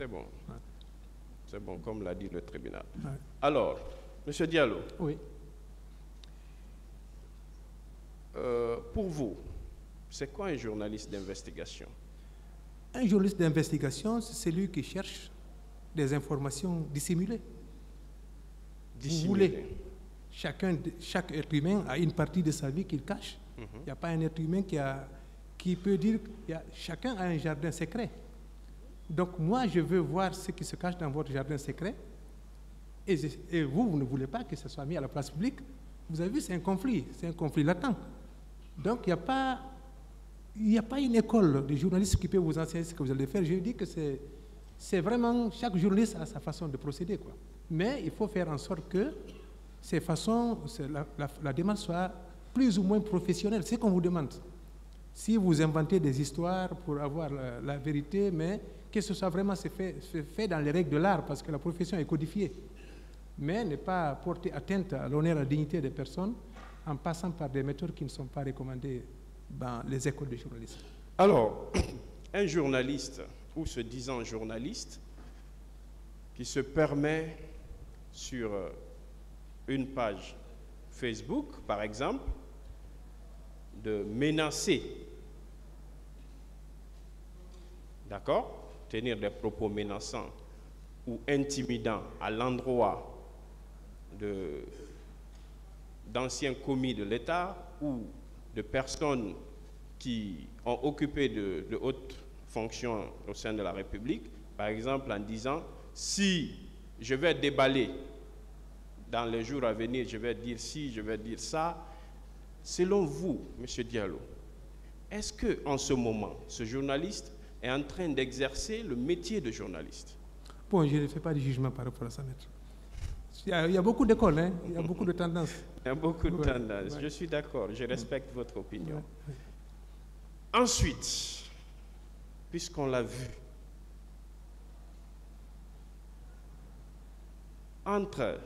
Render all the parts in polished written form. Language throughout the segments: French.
C'est bon. Ouais. C'est bon, comme l'a dit le tribunal. Ouais. Alors, M. Diallo, Oui. pour vous, c'est quoi un journaliste d'investigation? Un journaliste d'investigation, c'est celui qui cherche des informations dissimulées. Vous voulez, chaque être humain a une partie de sa vie qu'il cache. Il n'y a pas un être humain qui peut dire que chacun a un jardin secret. Donc moi, je veux voir ce qui se cache dans votre jardin secret. Et vous ne voulez pas que ce soit mis à la place publique. Vous avez vu, c'est un conflit latent. Donc il n'y a pas une école de journalistes qui peut vous enseigner ce que vous allez faire. Je dis que c'est vraiment, chaque journaliste a sa façon de procéder, quoi. Mais il faut faire en sorte que la démarche soit plus ou moins professionnelle. C'est ce qu'on vous demande. Si vous inventez des histoires pour avoir la vérité, mais que ce soit vraiment fait dans les règles de l'art, parce que la profession est codifiée. Mais ne pas porter atteinte à l'honneur et à la dignité des personnes en passant par des méthodes qui ne sont pas recommandées dans les écoles de journalisme. Alors, un journaliste, ou se disant journaliste, qui se permet sur une page Facebook, par exemple, de menacer, d'accord, tenir des propos menaçants ou intimidants à l'endroit d'anciens commis de l'État ou de personnes qui ont occupé de hautes fonctions au sein de la République, par exemple en disant, si je vais déballer dans les jours à venir, je vais dire ci, je vais dire ça. Selon vous, M. Diallo, est-ce qu'en ce moment, ce journaliste est en train d'exercer le métier de journaliste? Bon, je ne fais pas de jugement par rapport à ça, maître. Il y a beaucoup d'écoles, hein? Il y a beaucoup de tendances. Il y a beaucoup de tendances. Ouais. Je suis d'accord, je respecte votre opinion. Ouais. Ensuite, puisqu'on l'a vu, entre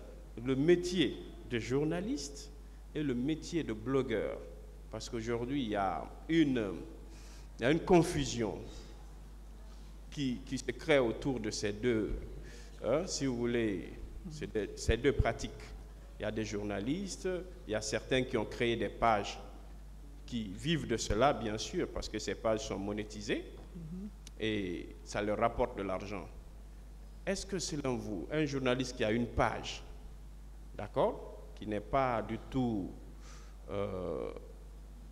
le métier de journaliste et le métier de blogueur, parce qu'aujourd'hui, il y a une confusion qui se crée autour de ces deux, si vous voulez, ces deux pratiques. Il y a des journalistes, il y a certains qui ont créé des pages qui vivent de cela, bien sûr, parce que ces pages sont monétisées et ça leur rapporte de l'argent. Est-ce que, selon vous, un journaliste qui a une page, d'accord, qui n'est pas du tout,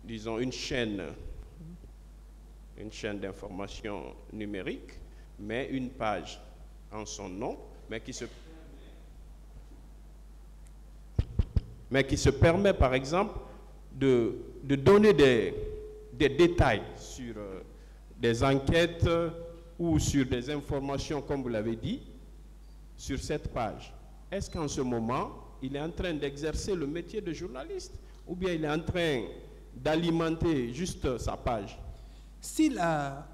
disons, une chaîne d'information numérique, mais une page en son nom, mais qui se permet, par exemple, de donner des détails sur des enquêtes ou sur des informations, comme vous l'avez dit, sur cette page. Est-ce qu'en ce moment, il est en train d'exercer le métier de journaliste ou bien il est en train d'alimenter juste sa page? S'il a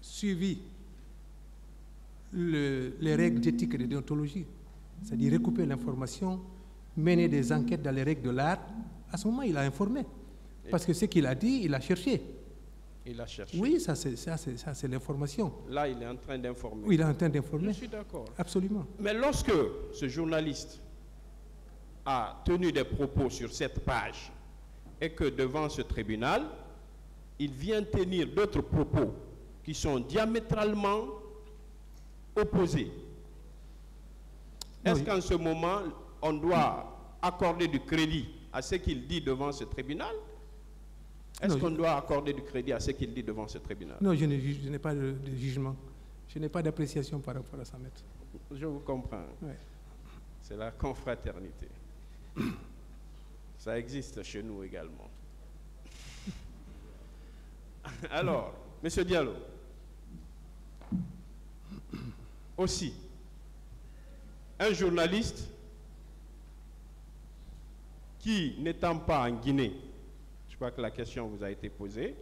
suivi les règles d'éthique et de déontologie, c'est-à-dire recouper l'information, mener des enquêtes dans les règles de l'art, à ce moment, il a informé. Parce que ce qu'il a dit, il a cherché. Il a cherché. Oui, ça c'est l'information. Là, il est en train d'informer. Oui, il est en train d'informer. Je suis d'accord. Absolument. Mais lorsque ce journaliste a tenu des propos sur cette page et que devant ce tribunal, il vient tenir d'autres propos qui sont diamétralement opposés, est-ce qu'en ce moment, on doit accorder du crédit à ce qu'il dit devant ce tribunal? Est-ce qu'on doit accorder du crédit à ce qu'il dit devant ce tribunal? Non, je n'ai pas de jugement. Je n'ai pas d'appréciation par rapport à ça, maître. Je vous comprends. Ouais. C'est la confraternité. Ça existe chez nous également. Alors, M. Diallo, aussi, un journaliste qui, n'étant pas en Guinée, je crois que la question vous a été posée,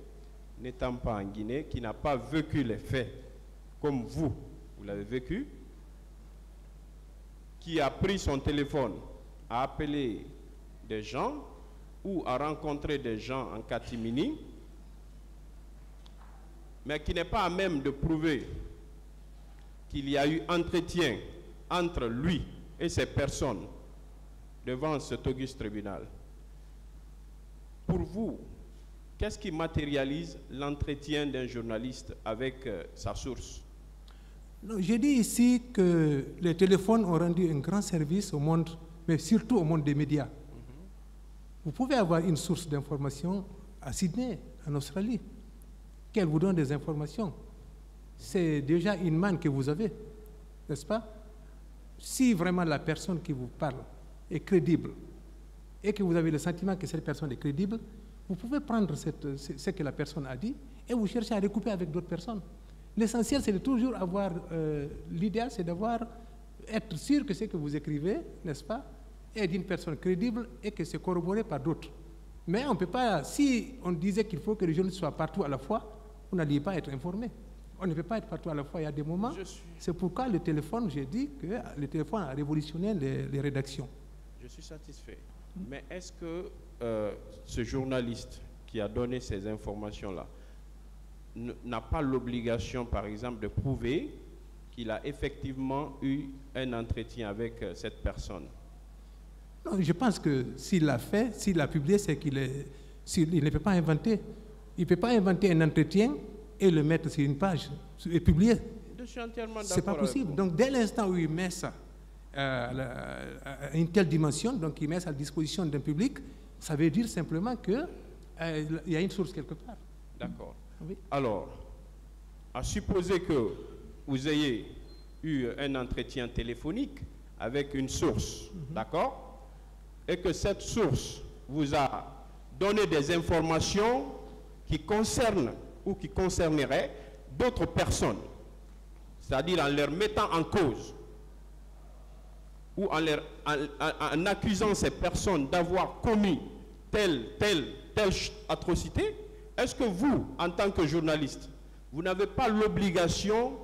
n'étant pas en Guinée, qui n'a pas vécu les faits comme vous l'avez vécu, qui a pris son téléphone, a appelé des gens ou a rencontré des gens en catimini, mais qui n'est pas à même de prouver qu'il y a eu entretien entre lui et ces personnes devant cet auguste tribunal. Pour vous, qu'est-ce qui matérialise l'entretien d'un journaliste avec sa source? J'ai dit ici que les téléphones ont rendu un grand service au monde, mais surtout au monde des médias. Vous pouvez avoir une source d'information à Sydney, en Australie, qu'elle vous donne des informations. C'est déjà une manne que vous avez, n'est-ce pas? Si vraiment la personne qui vous parle est crédible et que vous avez le sentiment que cette personne est crédible, vous pouvez prendre ce que la personne a dit et vous cherchez à recouper avec d'autres personnes. L'essentiel, c'est de toujours avoir, l'idéal, c'est être sûr que ce que vous écrivez, n'est-ce pas, est d'une personne crédible et que c'est corroboré par d'autres. Mais on ne peut pas, si on disait qu'il faut que les journalistes soient partout à la fois, on n'allait pas être informé. On ne peut pas être partout à la fois, il y a des moments. C'est pourquoi le téléphone, j'ai dit que le téléphone a révolutionné les rédactions. Je suis satisfait. Mais est-ce que ce journaliste qui a donné ces informations-là n'a pas l'obligation, par exemple, de prouver qu'il a effectivement eu un entretien avec cette personne? Non, je pense que s'il l'a fait, s'il l'a publié, c'est qu'il ne peut pas inventer. Il ne peut pas inventer un entretien et le mettre sur une page et publier. Je suis entièrement d'accord. C'est pas possible. Donc, dès l'instant où il met ça à une telle dimension, donc il met ça à la disposition d'un public, ça veut dire simplement qu'il y a une source quelque part. D'accord. Oui. Alors, à supposer que vous ayez eu un entretien téléphonique avec une source, d'accord, et que cette source vous a donné des informations qui concernent ou qui concerneraient d'autres personnes, c'est-à-dire en leur mettant en cause ou en accusant ces personnes d'avoir commis telle atrocité, est-ce que vous, en tant que journaliste, vous n'avez pas l'obligation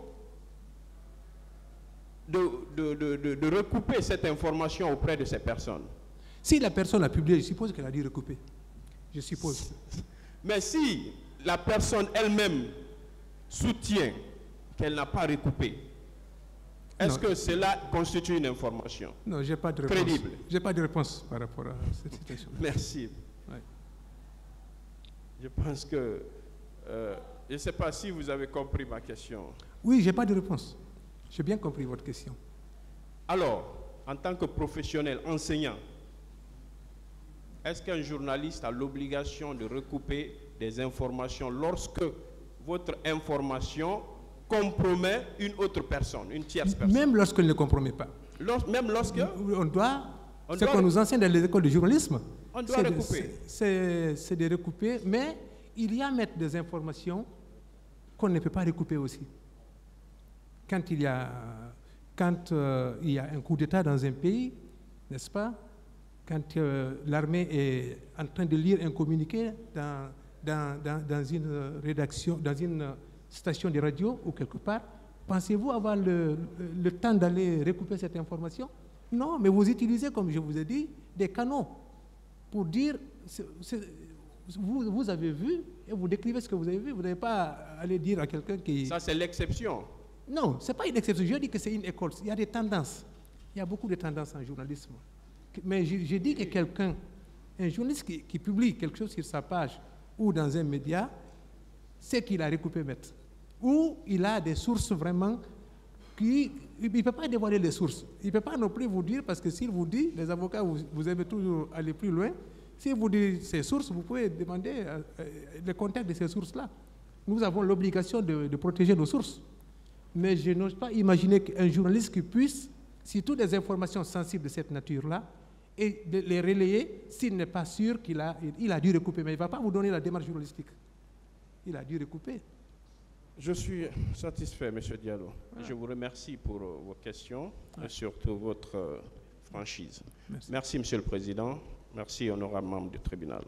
de recouper cette information auprès de ces personnes? Si la personne a publié, je suppose qu'elle a dû recouper. Je suppose. Mais si la personne elle-même soutient qu'elle n'a pas recoupé, est-ce que cela constitue une information? Non, je n'ai pas de réponse. Crédible. Je n'ai pas de réponse par rapport à cette situation. Merci. Ouais. Je pense que... je ne sais pas si vous avez compris ma question. Oui, je n'ai pas de réponse. J'ai bien compris votre question. Alors, en tant que professionnel, enseignant, est-ce qu'un journaliste a l'obligation de recouper des informations lorsque votre information compromet une autre personne, une tierce personne? Même lorsqu'elle ne compromet pas. Même lorsque... Ce qu'on nous enseigne dans les écoles de journalisme, on doit recouper. C'est de recouper, mais il y a mettre des informations qu'on ne peut pas recouper aussi. Quand il y a un coup d'État dans un pays, n'est-ce pas? Quand l'armée est en train de lire un communiqué dans une rédaction, dans une station de radio ou quelque part, pensez-vous avoir le temps d'aller recouper cette information? Non, mais vous utilisez, comme je vous ai dit, des canaux pour dire, vous avez vu et vous décrivez ce que vous avez vu. Vous n'avez pas aller dire à quelqu'un qui... Ça, c'est l'exception. Non, ce n'est pas une exception. Je dis que c'est une école. Il y a des tendances. Il y a beaucoup de tendances en journalisme. Mais je dis que quelqu'un, un journaliste qui publie quelque chose sur sa page ou dans un média, c'est qu'il a recoupé maître. Ou il a des sources vraiment il ne peut pas dévoiler les sources. Il ne peut pas non plus vous dire, parce que s'il vous dit, les avocats, vous aimez toujours aller plus loin, s'il vous dit ces sources, vous pouvez demander le contexte de ces sources-là. Nous avons l'obligation de protéger nos sources. Mais je n'ose pas imaginer qu'un journaliste qui puisse, si toutes les informations sensibles de cette nature-là, et de les relayer, s'il n'est pas sûr qu'il a dû recouper. Mais il ne va pas vous donner la démarche journalistique. Il a dû recouper. Je suis satisfait, M. Diallo. Voilà. Je vous remercie pour vos questions et surtout votre franchise. Merci, M. le Président. Merci, honorable membre du tribunal.